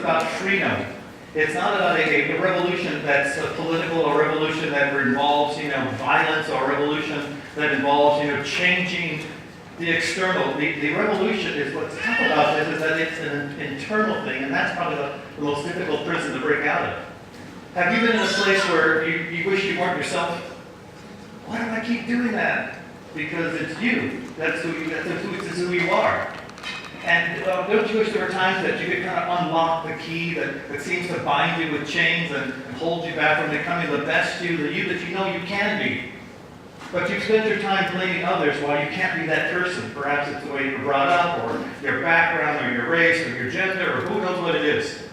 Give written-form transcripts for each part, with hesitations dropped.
about freedom. It's not about a revolution that's political, or a revolution that involves, violence, or a revolution that involves, changing the external. The revolution is, what's tough about this is that it's an internal thing, and that's probably the most difficult prison to break out of. Have you been in a place where you wish you weren't yourself? Why do I keep doing that? Because it's you. That's who you are. And don't you wish there were times that you could kind of unlock the key that seems to bind you with chains and hold you back from becoming the best you, the you that you know you can be? But you spend your time blaming others while you can't be that person. Perhaps it's the way you were brought up, or your background, or your race, or your gender, or who knows what it is.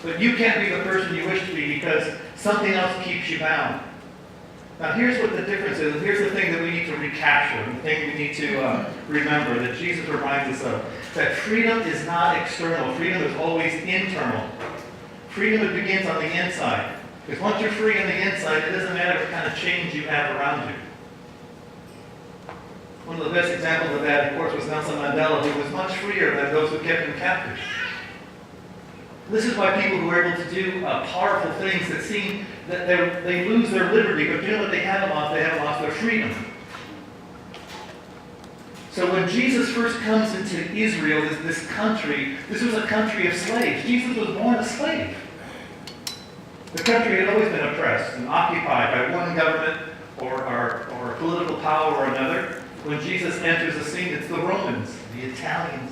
But you can't be the person you wish to be because something else keeps you bound. Now here's what the difference is. Here's the thing that we need to recapture, the thing we need to remember, that Jesus reminds us of. That freedom is not external. Freedom is always internal. Freedom begins on the inside. Because once you're free on the inside, it doesn't matter what kind of change you have around you. One of the best examples of that, of course, was Nelson Mandela, who was much freer than those who kept him captive. This is why people who are able to do powerful things that seem that they lose their liberty, but you know what they haven't lost? They haven't lost their freedom. So when Jesus first comes into Israel, this country, this was a country of slaves. Jesus was born a slave. The country had always been oppressed and occupied by one government or political power or another. When Jesus enters the scene, it's the Romans, the Italians,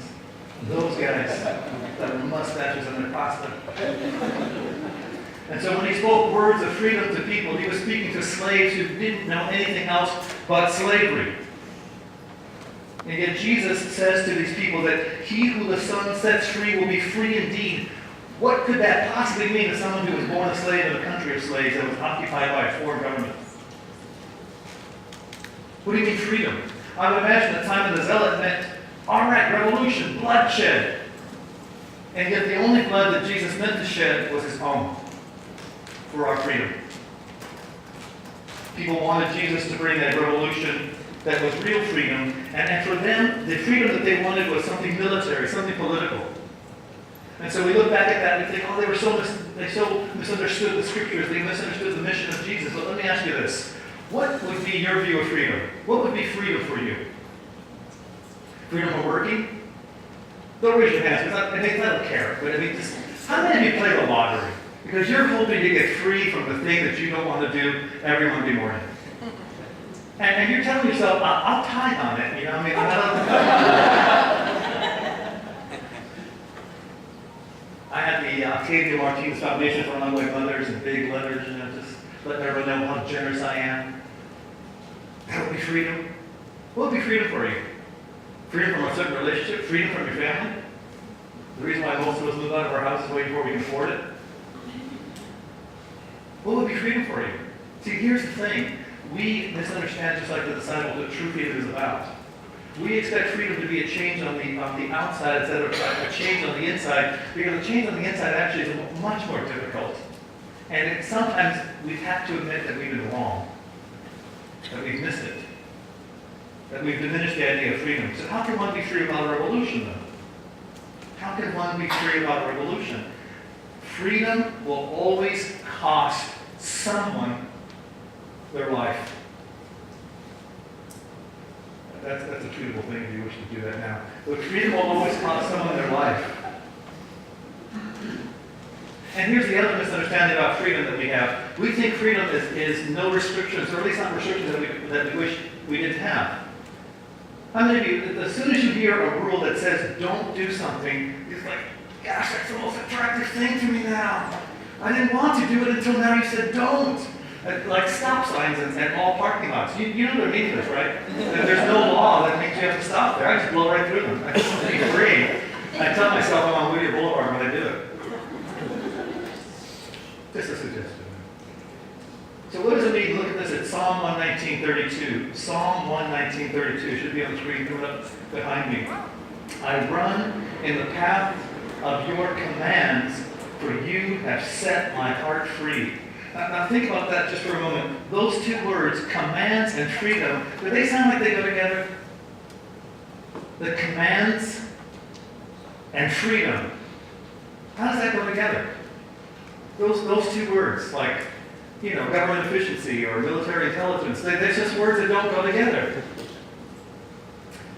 those guys that mustaches and their pasta. And so when he spoke words of freedom to people, he was speaking to slaves who didn't know anything else but slavery. And yet Jesus says to these people that he who the Son sets free will be free indeed. What could that possibly mean to someone who was born a slave in a country of slaves that was occupied by a foreign government? What do you mean freedom? I would imagine the time of the Zealot meant, all right, revolution, bloodshed. And yet the only blood that Jesus meant to shed was his own for our freedom. People wanted Jesus to bring that revolution that was real freedom, and for them, the freedom that they wanted was something military, something political. And so we look back at that and we think, oh, they so misunderstood the scriptures, they misunderstood the mission of Jesus. But let me ask you this. What would be your view of freedom? What would be freedom for you? Freedom from working? Don't raise your hands, because I don't care. But I mean, just, how many of you play the lottery? Because you're hoping to get free from the thing that you don't want to do every Monday morning. And you're telling yourself, I'll tithe on it, you know, I mean, I had the Octavio Martinez Foundation for Runaway Mothers in big letters, you know, just letting everyone know how generous I am. That would be freedom. What would be freedom for you? Freedom from a certain relationship? Freedom from your family? The reason why most of us move out of our houses way before we can afford it? What would be freedom for you? See, here's the thing. We misunderstand, just like the disciples, what true freedom is about. We expect freedom to be a change on the outside instead of a change on the inside, because a change on the inside actually is much more difficult. And sometimes we've had to admit that we've been wrong, that we've missed it, that we've diminished the idea of freedom. So how can one be free about a revolution, though? How can one be free about a revolution? Freedom will always cost someone their life. That's a treatable thing if you wish to do that now. But freedom will always cost someone their life. And here's the other misunderstanding about freedom that we have. We think freedom is no restrictions, or at least not restrictions that we wish we didn't have. How many of you, as soon as you hear a rule that says don't do something, it's like, gosh, that's the most attractive thing to me now. I didn't want to do it until now you said don't. Like stop signs and all parking lots. You know they're meaningless, right? There's no law that makes you have to stop there. I just blow right through them. I just be free. I tell myself I'm on Whittier Boulevard when I do it. Just a suggestion. So what does it mean? Look at this at Psalm 119:32. Psalm 119:32 should be on the screen coming up behind me. I run in the path of your commands, for you have set my heart free. Now think about that just for a moment. Those two words, commands and freedom, do they sound like they go together? The commands and freedom. How does that go together? Those two words, like, government efficiency or military intelligence, they're just words that don't go together.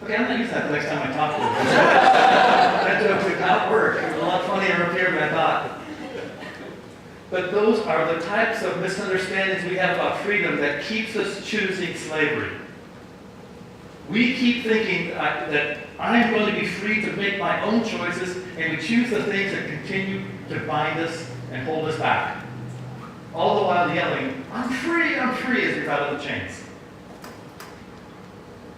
Okay, I'm not using that the next time I talk to you. That joke did not work. It was a lot funnier up here than I thought. But those are the types of misunderstandings we have about freedom that keeps us choosing slavery. We keep thinking that I am going to be free to make my own choices, and we choose the things that continue to bind us and hold us back. All the while yelling, I'm free, as we rattle the chains.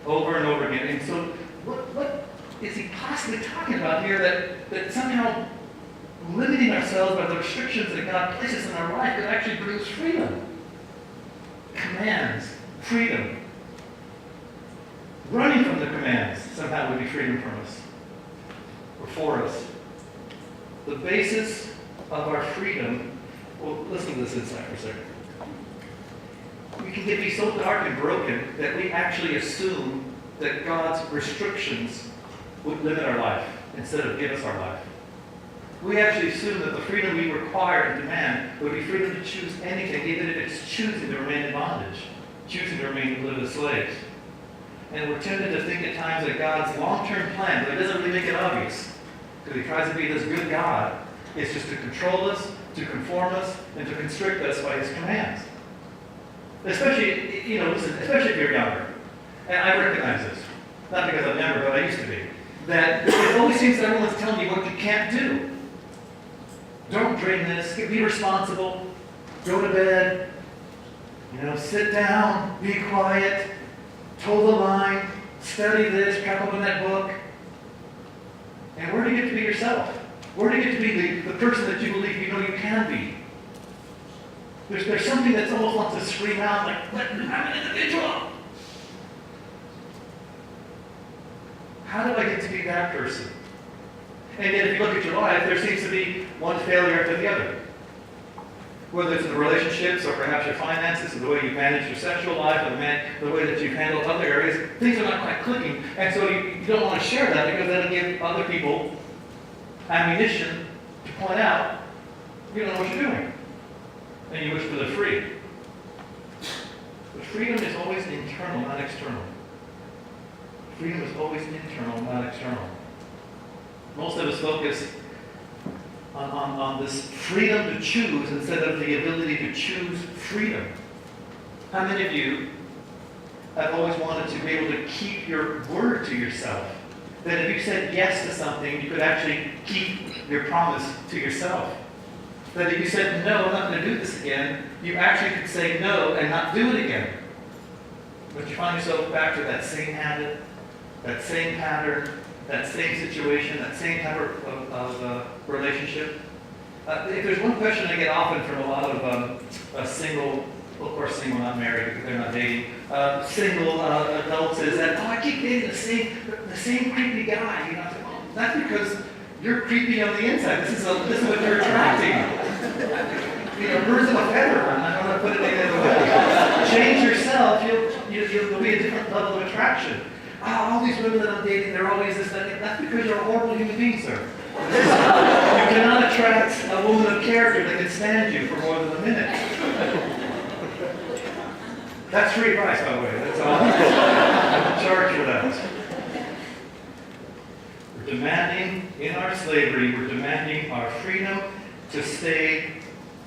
Over and over again. And so what is he possibly talking about here that somehow limiting ourselves by the restrictions that God places in our life could actually bring us freedom? Commands, freedom. Running from the commands somehow would be freedom from us, or for us. The basis of our freedom, well, listen to this insight for a second. We can be so dark and broken that we actually assume that God's restrictions would limit our life instead of give us our life. We actually assume that the freedom we require and demand would be freedom to choose anything, even if it's choosing to remain in bondage, choosing to remain to live as slaves. And we're tempted to think at times that God's long-term plan, but it doesn't really make it obvious, because he tries to be this good God, is just to control us, to conform us, and to constrict us by his commands. Especially, especially if you're younger. And I recognize this, not because I'm younger, but I used to be, that it always seems that everyone's telling you what you can't do. Don't drink this, be responsible, go to bed, sit down, be quiet, toe the line, study this, crack open that book. And where do you get to be yourself? Where do you get to be the person that you believe you can be? There's something that almost wants to scream out like, I'm an individual. How do I get to be that person? And yet if you look at your life, there seems to be one failure after the other. Whether it's in the relationships or perhaps your finances or the way you manage your sexual life or the way that you've handled other areas, things are not quite clicking. And so you don't want to share that because that'll give other people ammunition to point out you don't know what you're doing. And you wish to live free. But freedom is always internal, not external. Freedom is always internal, not external. Most of us focus on this freedom to choose instead of the ability to choose freedom. How many of you have always wanted to be able to keep your word to yourself? That if you said yes to something, you could actually keep your promise to yourself. That if you said, no, I'm not going to do this again, you actually could say no and not do it again. But you find yourself back to that same habit, that same pattern, that same situation, that same type of relationship. If there's one question I get often from a lot of single, well, of course single, not married because they're not dating, single adults is that, I keep dating the same creepy guy. I say, well, that's because you're creepy on the inside. This is what you're attracting. Birds of a feather. I'm not going to put it any other way. Change yourself, you'll be a different level of attraction. All these women that I'm dating, they're always this, that. That's because you're a horrible human being, sir. You cannot attract a woman of character that can stand you for more than a minute. That's free advice, by the way. That's all. I'm charged for that. We're demanding, in our slavery, we're demanding our freedom to stay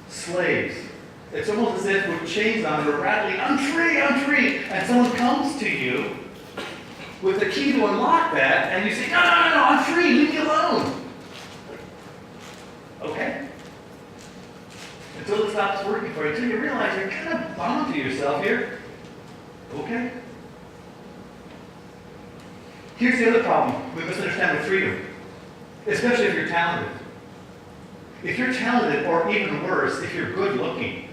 slaves. It's almost as if we're chains on, we're rattling, I'm free, and someone comes to you with the key to unlock that, and you say, no, I'm free, leave me alone. Okay? Until it stops working for you, until you realize you're kind of bound to yourself here. Okay? Here's the other problem we misunderstand with freedom, especially if you're talented. If you're talented, or even worse, if you're good looking,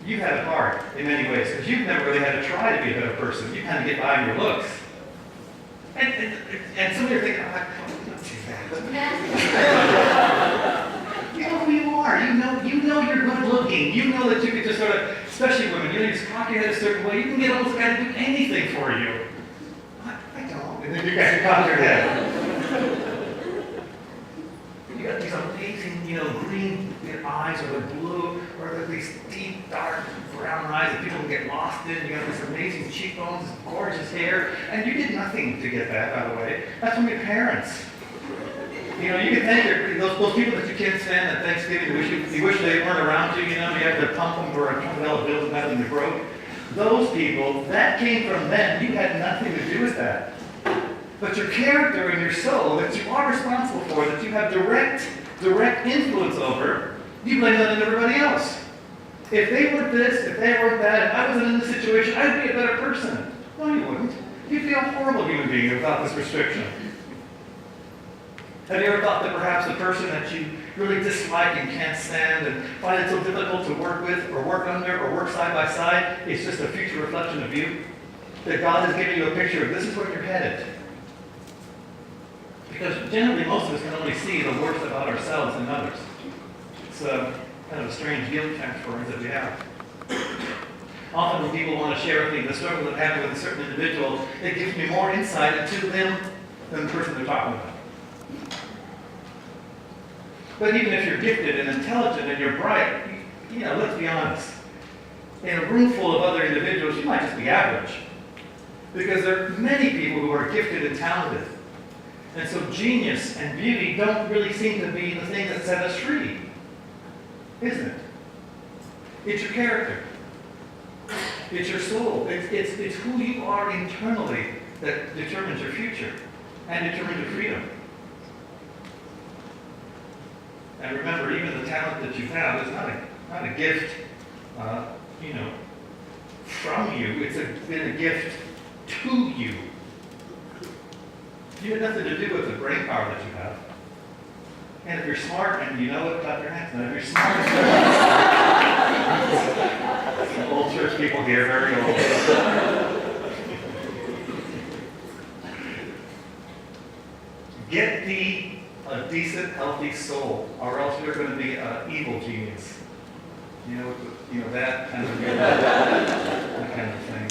you have it hard in many ways, because you've never really had to try to be a better person. You kind of get by on your looks. And some of you are thinking, don't do that. You know who you are. You know you're good looking. You know that you can just sort of, especially women, you just cock your head a certain way. You can get almost a guy to do anything for you. I don't. And then you guys cock your head. You got to do something. green eyes, or the blue, or these deep, dark brown eyes that people can get lost in. You got this amazing cheekbones, this gorgeous hair, and you did nothing to get that, by the way. That's from your parents. You can thank those people that you can't stand at Thanksgiving. You wish they weren't around you. You have to pump them for a $20 bill, nothing you broke. Those people, that came from them. You had nothing to do with that. But your character and your soul that you are responsible for, that you have direct influence over, you blame that on everybody else. If they weren't this, if they weren't that, if I wasn't in this situation, I'd be a better person. No, you wouldn't. You'd be a horrible human being without this restriction. Have you ever thought that perhaps the person that you really dislike and can't stand and find it so difficult to work with or work under or work side by side is just a future reflection of you? That God has given you a picture of this is where you're headed. Because generally most of us can only see the worst about ourselves and others. It's kind of a strange guilt transference that we have. Often when people want to share with me the struggle that happened with a certain individual, it gives me more insight into them than the person they're talking about. But even if you're gifted and intelligent and you're bright, let's be honest. In a room full of other individuals, you might just be average. Because there are many people who are gifted and talented. And so genius and beauty don't really seem to be the thing that set us free. Isn't it? It's your character. It's your soul. It's who you are internally that determines your future and determines your freedom. And remember, even the talent that you have is not a gift, from you. It's been a gift to you. You have nothing to do with the brain power that you have. And if you're smart and you know it, clap your hands. And if you're smart, some old church people here, very old. Get thee a decent, healthy soul, or else you're going to be an evil genius. That kind of thing.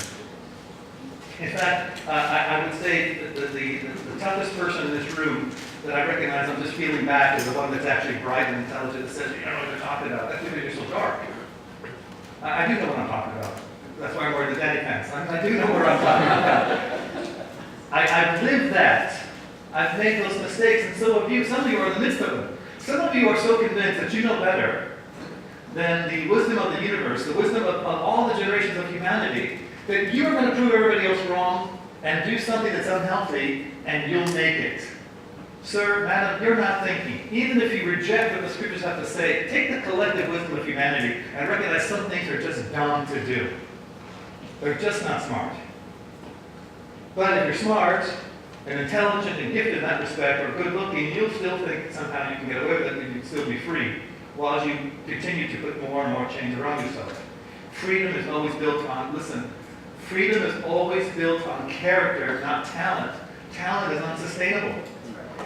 In fact, I would say that the toughest person in this room that I recognize, I'm just feeling back, is the one that's actually bright and intelligent that says, you don't know what you're talking about. That's because you're so dark. I do know what I'm talking about. That's why I'm wearing the daddy pants. I do know what I'm talking about. I've lived that. I've made those mistakes, and so have you. Some of you are in the midst of them. Some of you are so convinced that you know better than the wisdom of the universe, the wisdom of all the generations of humanity, that you're going to prove everybody else wrong and do something that's unhealthy, and you'll make it. Sir, madam, you're not thinking. Even if you reject what the scriptures have to say, take the collective wisdom of humanity and recognize some things are just dumb to do. They're just not smart. But if you're smart and intelligent and gifted in that respect, or good looking, you'll still think somehow you can get away with it and you can still be free, while as you continue to put more and more chains around yourself. Freedom is always built on, freedom is always built on character, not talent. Talent is unsustainable.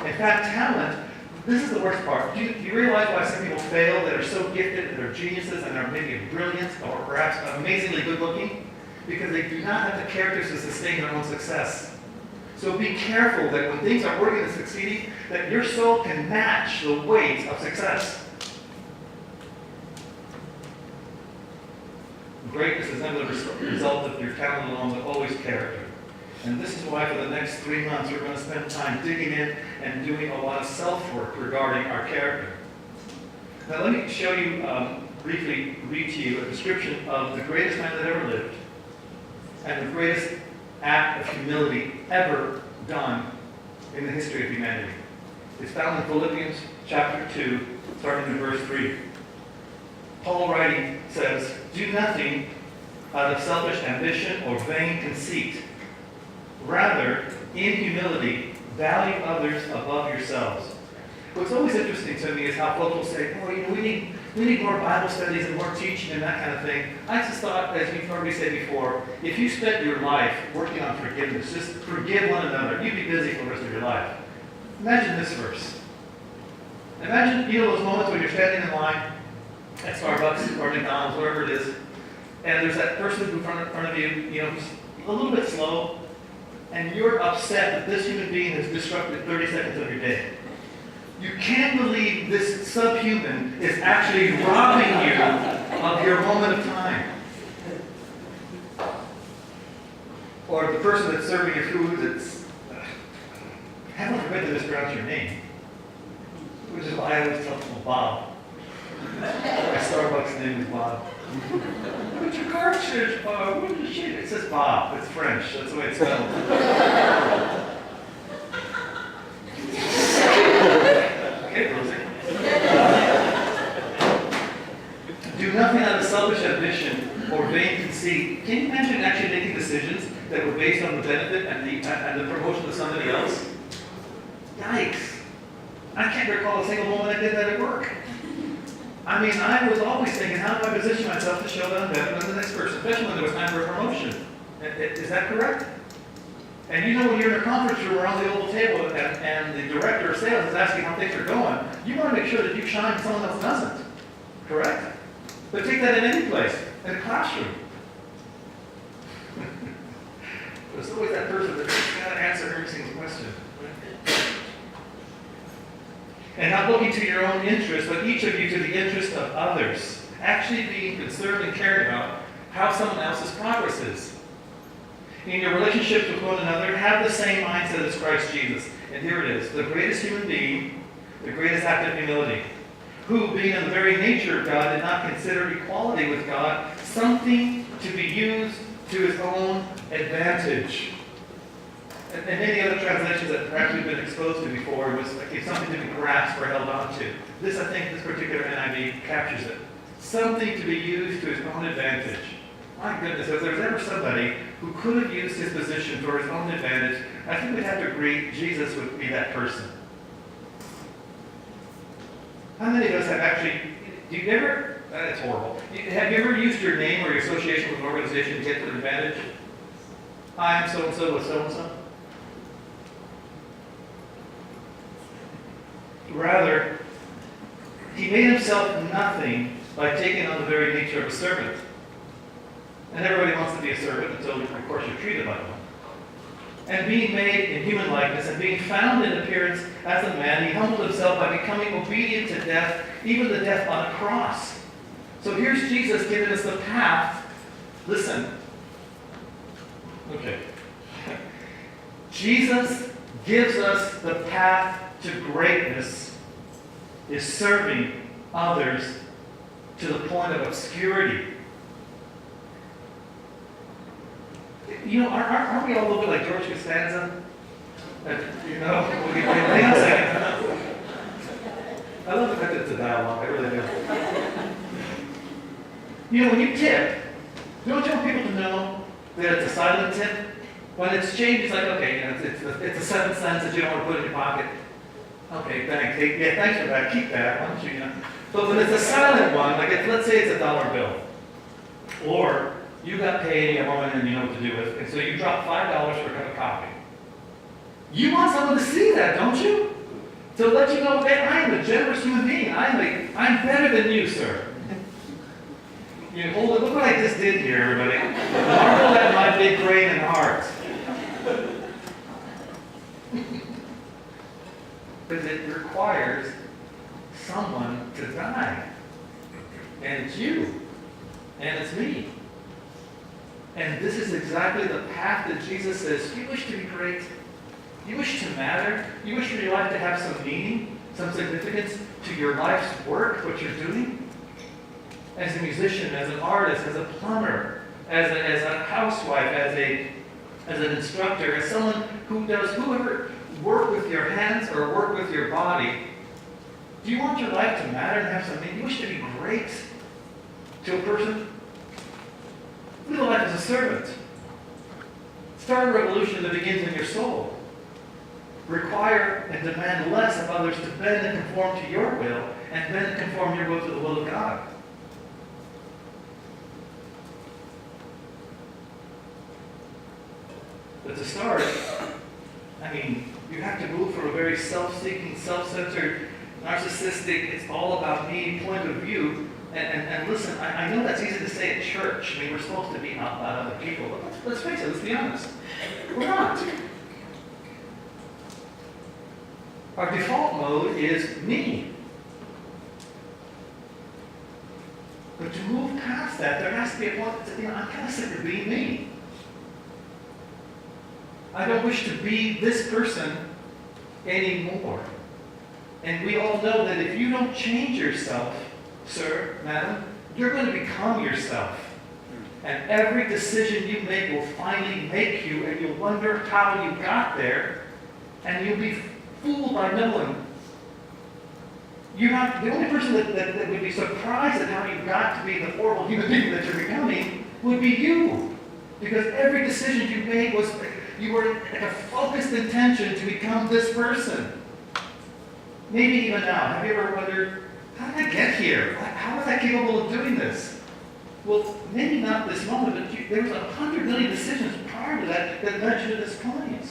In fact, talent, this is the worst part. Do you realize why some people fail that are so gifted and they're geniuses and are maybe brilliant or perhaps amazingly good looking? Because they do not have the characters to sustain their own success. So be careful that when things are working and succeeding, that your soul can match the weight of success. Greatness is never the result of your talent alone, but always character. And this is why for the next 3 months we're going to spend time digging in and doing a lot of self-work regarding our character. Now let me show you, briefly read to you a description of the greatest man that ever lived and the greatest act of humility ever done in the history of humanity. It's found in Philippians chapter 2, starting in verse 3. Paul writing says, "Do nothing out of selfish ambition or vain conceit. Rather, in humility, value others above yourselves." What's always interesting to me is how folks will say, we need more Bible studies and more teaching and that kind of thing. I just thought, as you've heard me say before, if you spent your life working on forgiveness, just forgive one another, you'd be busy for the rest of your life. Imagine this verse. Imagine, those moments when you're standing in line at Starbucks or McDonald's, wherever it is, and there's that person in front of you, who's a little bit slow, and you're upset that this human being has disrupted 30 seconds of your day. You can't believe this subhuman is actually robbing you of your moment of time. Or the person that's serving your food that's, heaven forbid to mispronounce your name. Which is why I always tell people Bob. My Starbucks name is Bob. What's your cartridge, Bob? What is it? It says Bob. It's French. That's the way it's spelled. Okay, Rosie. Do nothing out of selfish ambition or vain conceit. Can you imagine actually making decisions that were based on the benefit and the promotion of somebody else? Yikes. I can't recall a single moment I did that at work. I mean, I was always thinking, how do I position myself to show that I'm better than the next person, especially when there was time for a promotion. Is that correct? And you know, when you're in a conference room around the oval table and the director of sales is asking how things are going, you want to make sure that you shine and someone else doesn't. Correct? But take that in any place, in a classroom. There's always that person that's got to answer every single question. And not looking to your own interest, but each of you to the interest of others. Actually being concerned and caring about how someone else's progress is. In your relationships with one another, have the same mindset as Christ Jesus. And here it is, the greatest human being, the greatest act of humility, who, being in the very nature of God, did not consider equality with God something to be used to his own advantage. And many other translations that perhaps we've been exposed to before was like something to be grasped or held on to. This, I think, this particular NIV captures it. Something to be used to his own advantage. My goodness, if there's ever somebody who could have used his position for his own advantage, I think we'd have to agree Jesus would be that person. How many of us have actually, do you ever, that's horrible, have you ever used your name or your association with an organization to get to an advantage? Hi, I'm so-and-so with so-and-so. Rather, he made himself nothing by taking on the very nature of a servant. And everybody wants to be a servant until, of course, you're treated like one. And being made in human likeness and being found in appearance as a man, he humbled himself by becoming obedient to death, even the death on a cross. So here's Jesus giving us the path. Listen. Okay. Jesus gives us the path to greatness is serving others to the point of obscurity. You know, aren't we all a little bit like George Costanza? You know, hang on a second. I love the fact that it's a dialogue, I really do. You know, when you tip, don't you want people to know that it's a silent tip? When it's changed, it's like, okay, you know, it's a 7 cents that you don't want to put in your pocket. Okay, thanks. Yeah, thanks for that. Keep that. Why don't you, But when it's a silent one, like let's say it's a $1 bill, or you got paid a moment and you know what to do with, and so you drop $5 for a cup of coffee. You want someone to see that, don't you? To let you know that I am a generous human being. I'm better than you, sir. You hold it. Look what I just did here, everybody. Marvel at my big brain and heart. Because it requires someone to die. And it's you. And it's me. And this is exactly the path that Jesus says, you wish to be great. You wish to matter. You wish for your life to have some meaning, some significance to your life's work, what you're doing. As a musician, as an artist, as a plumber, as a housewife, as an instructor, as someone who does whoever work with your hands or work with your body. Do you want your life to matter and have some meaning? You wish to be great to a person? Live a life as a servant. Start a revolution that begins in your soul. Require and demand less of others to bend and conform to your will, and bend and conform your will to the will of God. But to start, I mean, you have to move from a very self-seeking, self-centered, narcissistic, it's all about me point of view. And listen, I know that's easy to say at church. I mean, we're supposed to be not about other people. But let's face it, let's be honest. We're not. Our default mode is me. But to move past that, there has to be a point that, I'm kind of sick of being me. I don't wish to be this person anymore. And we all know that if you don't change yourself, sir, madam, you're going to become yourself. And every decision you make will finally make you, and you'll wonder how you got there, and you'll be fooled by no one. You're not the only person that would be surprised at how you got to be the horrible human being that you're becoming would be you. Because every decision you made was, you were in a focused intention to become this person. Maybe even now, have you ever wondered, how did I get here? How was I capable of doing this? Well, maybe not this moment, but there was 100 million decisions prior to that that led you to this point.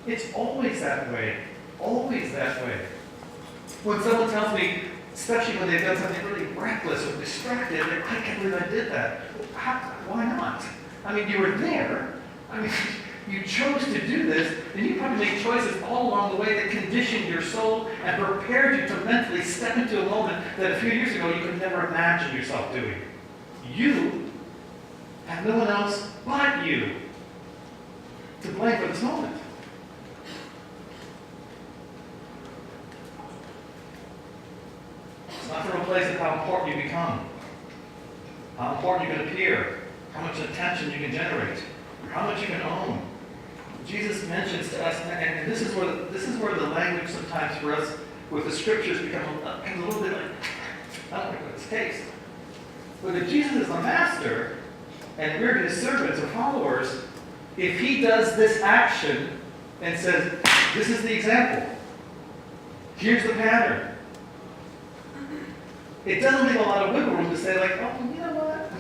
It's always that way. Always that way. When someone tells me, especially when they've done something really reckless or distracted, I can't believe I did that. Why not? I mean, you were there. I mean, you chose to do this, and you probably made choices all along the way that conditioned your soul and prepared you to mentally step into a moment that a few years ago you could never imagine yourself doing. You have no one else but you to blame for this moment. It's not to replace how important you become, how important you can appear, how much attention you can generate, or how much you can own. Jesus mentions to us, and this is where the language sometimes for us with the scriptures becomes a little bit like, I don't like what it's taste. But if Jesus is the master, and we're his servants or followers, if he does this action and says, this is the example, here's the pattern, it doesn't leave a lot of wiggle room to say like, oh, you know what?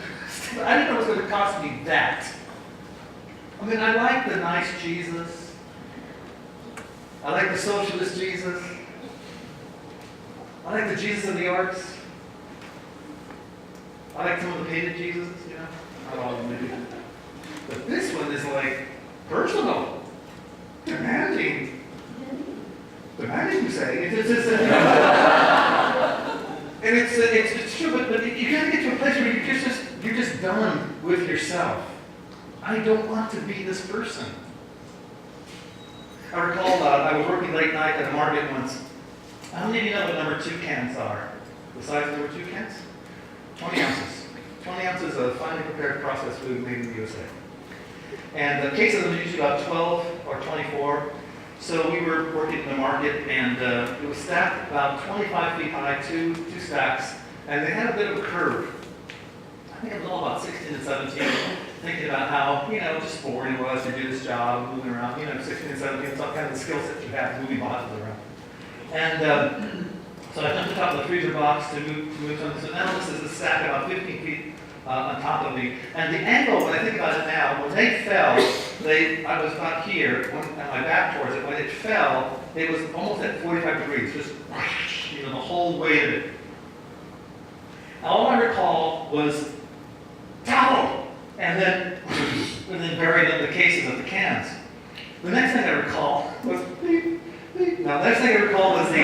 I didn't know it was going to cost me that. I mean, I like the nice Jesus. I like the socialist Jesus. I like the Jesus of the arts. I like some of the painted Jesus, not all of them maybe. But this one is like personal, demanding you say. And it's true, but you got to get to a place where you're just done with yourself. I don't want to be this person. I recall I was working late night at a market once. How many of you know what number 2 cans are? The size of number 2 cans? 20 ounces. 20 ounces of finely prepared processed food made in the USA. And the cases are usually about 12 or 24. So we were working in the market, and it was stacked about 25 feet high, two stacks, and they had a bit of a curve. I think it was all about 16 and 17, thinking about how, just boring it was to do this job, moving around, 16 and 17, it's all kind of the skill set you have moving boxes around. And so I jumped to the top of the freezer box to move something. So now this is a stack about 15 feet on top of me. And the angle, when I think about it now, when they fell, I was about here, and my back towards it. When it fell, it was almost at 45 degrees, just the whole weight of it. All I recall was towel, and then buried in the cases of the cans. The next thing I recall was beep, beep. Now, the next thing I recall was the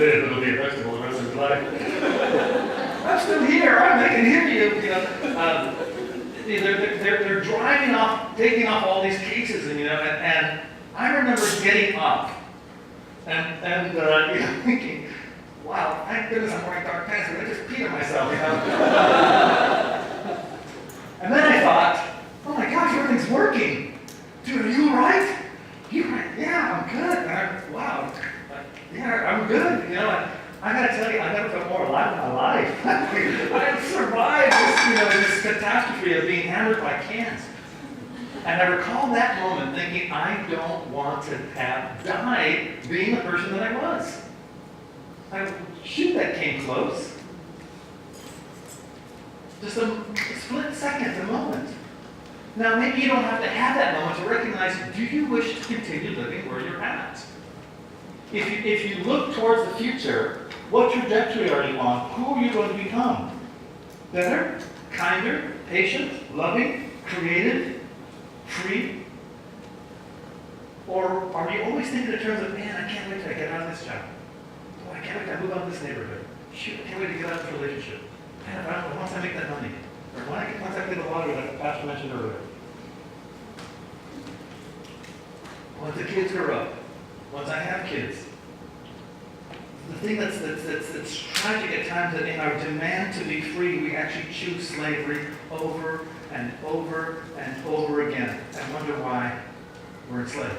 it'll be a vegetable the rest of his life. I'm still here. I can hear you. They're driving off, taking off all these cases, and I remember getting up and thinking, wow, thank goodness I'm wearing dark pants, but I just peed on myself, And then I thought, oh my gosh, everything's working. Dude, are you all right? You all right? Yeah, I'm good. Wow. Yeah, I'm good. I gotta tell you, I never felt more alive in my life. I survived this catastrophe of being hammered by cans. And I recall that moment thinking, I don't want to have died being the person that I was. Shoot, that came close. Just a split second, a moment. Now, maybe you don't have to have that moment to recognize, do you wish to continue living where you're at? If you look towards the future, what trajectory are you on? Who are you going to become? Better, kinder, patient, loving, creative, free? Or are you always thinking in terms of, man, I can't wait till I get out of this job. Boy, I can't wait till I move out of this neighborhood. Shoot, I can't wait to get out of this relationship. Man, once I make that money. Or once I play the lottery, like the pastor mentioned earlier. Once the kids grow up. Once I have kids. The thing that's tragic at times that in our demand to be free, we actually choose slavery over and over and over again and wonder why we're enslaved.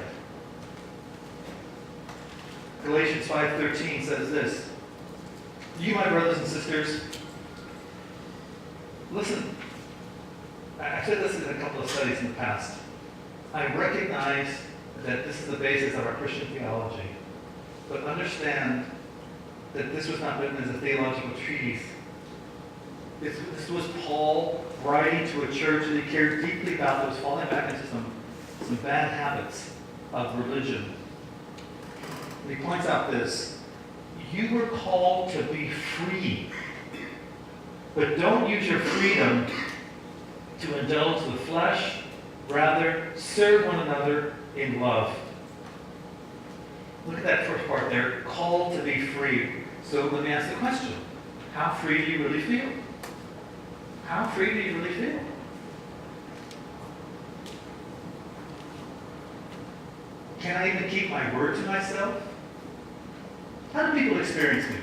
Galatians 5:13 says this. You, my brothers and sisters, listen. I've said this in a couple of studies in the past. I recognize that this is the basis of our Christian theology. But understand that this was not written as a theological treatise. This was Paul writing to a church that he cared deeply about that was falling back into some bad habits of religion. And he points out this. You were called to be free. But don't use your freedom to indulge the flesh. Rather, serve one another in love. Look at that first part there. Called to be free. So let me ask the question. How free do you really feel? How free do you really feel? Can I even keep my word to myself? How do people experience me?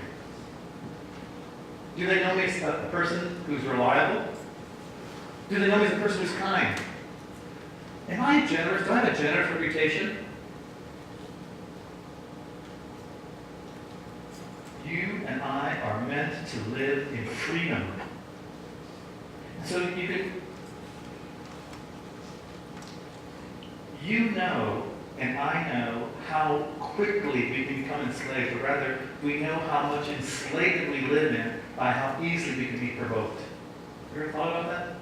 Do they know me as a person who's reliable? Do they know me as a person who's kind? Am I generous? Do I have a generous reputation? You and I are meant to live in freedom. So you know and I know how quickly we can become enslaved, or rather, we know how much enslavement we live in by how easily we can be provoked. You ever thought about that?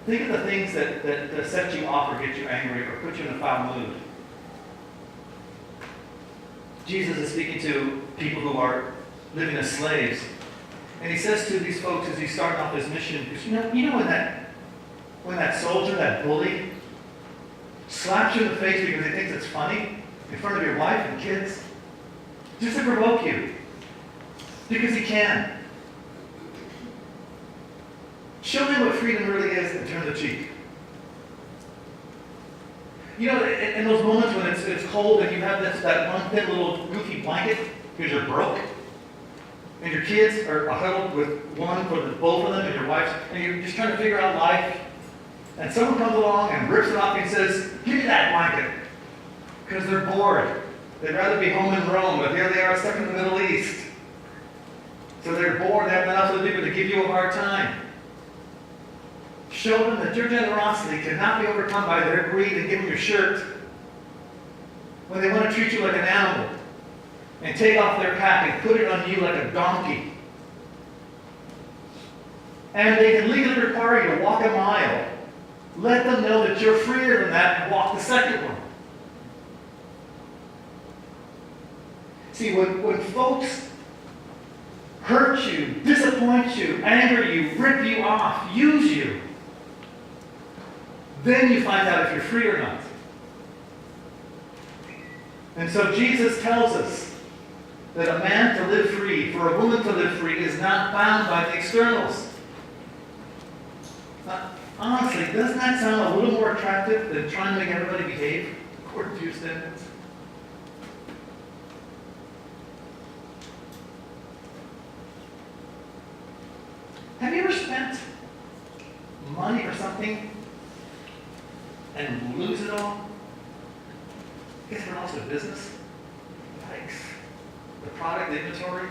Think of the things that set you off or get you angry or put you in a foul mood. Jesus is speaking to people who are living as slaves. And he says to these folks as he's starting off his mission, because you know when that soldier, that bully, slaps you in the face because he thinks it's funny in front of your wife and kids, just to provoke you, because he can. Show them what freedom really is and turn the cheek. You know, in those moments when it's cold and you have that one thin little goofy blanket because you're broke, and your kids are huddled with one for both of them and your wife's, and you're just trying to figure out life, and someone comes along and rips it off and says, give me that blanket, because they're bored. They'd rather be home in Rome, but here they are stuck in the Middle East. So they're bored, they have nothing else to do but to give you a hard time. Show them that your generosity cannot be overcome by their greed and give them your shirt when they want to treat you like an animal and take off their pack and put it on you like a donkey. And they can legally require you to walk a mile. Let them know that you're freer than that and walk the second one. See, when folks hurt you, disappoint you, anger you, rip you off, use you, then you find out if you're free or not. And so Jesus tells us that a man to live free, for a woman to live free, is not bound by the externals. Now, honestly, doesn't that sound a little more attractive than trying to make everybody behave according to your standards? Have you ever spent money for something and lose it all? You guys ever lost a business? Yikes. The product inventory,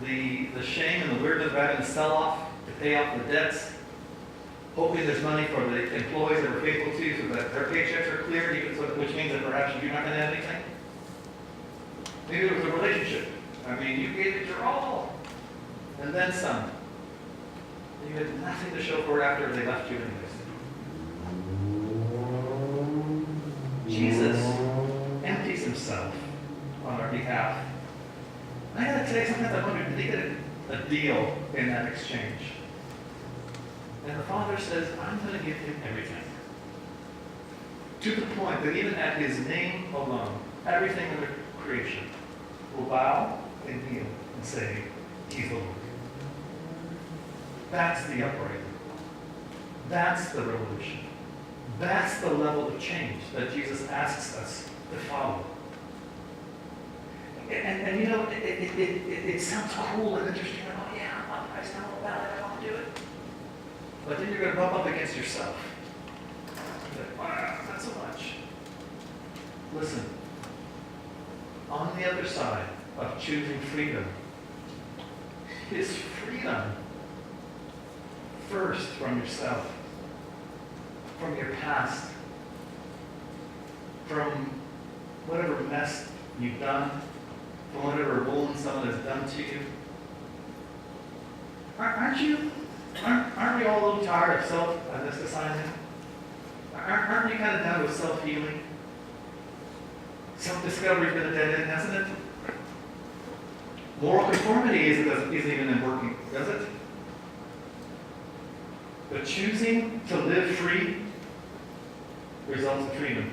the shame and the weirdness of having to sell off to pay off the debts, hoping there's money for the employees that are faithful to you so that their paychecks are cleared, even so, which means that perhaps you're not going to have anything. Maybe it was a relationship. I mean, you gave it your all, and then some. You had nothing to show for it after they left you anyways. Jesus empties himself on our behalf. I gotta tell you, sometimes I wonder, did he get a deal in that exchange? And the Father says, I'm going to give him everything. to the point that even at his name alone, everything in the creation will bow and kneel and say, he's the Lord. That's the uprising. That's the revolution. That's the level of change that Jesus asks us to follow. And you know, it sounds cool and interesting. Oh yeah, I'm uprising, I'm all about it, I want to do it. But then you're going to bump up against yourself. You're like, wow, not so much. Listen, on the other side of choosing freedom is freedom first from yourself, from your past, from whatever mess you've done, from whatever wound someone has done to you. Aren't we all a little tired of self-anesthesizing? Aren't you kind of done with self-healing? Self-discovery's been a dead end, hasn't it? Moral conformity isn't even working, does it? But choosing to live free results in freedom.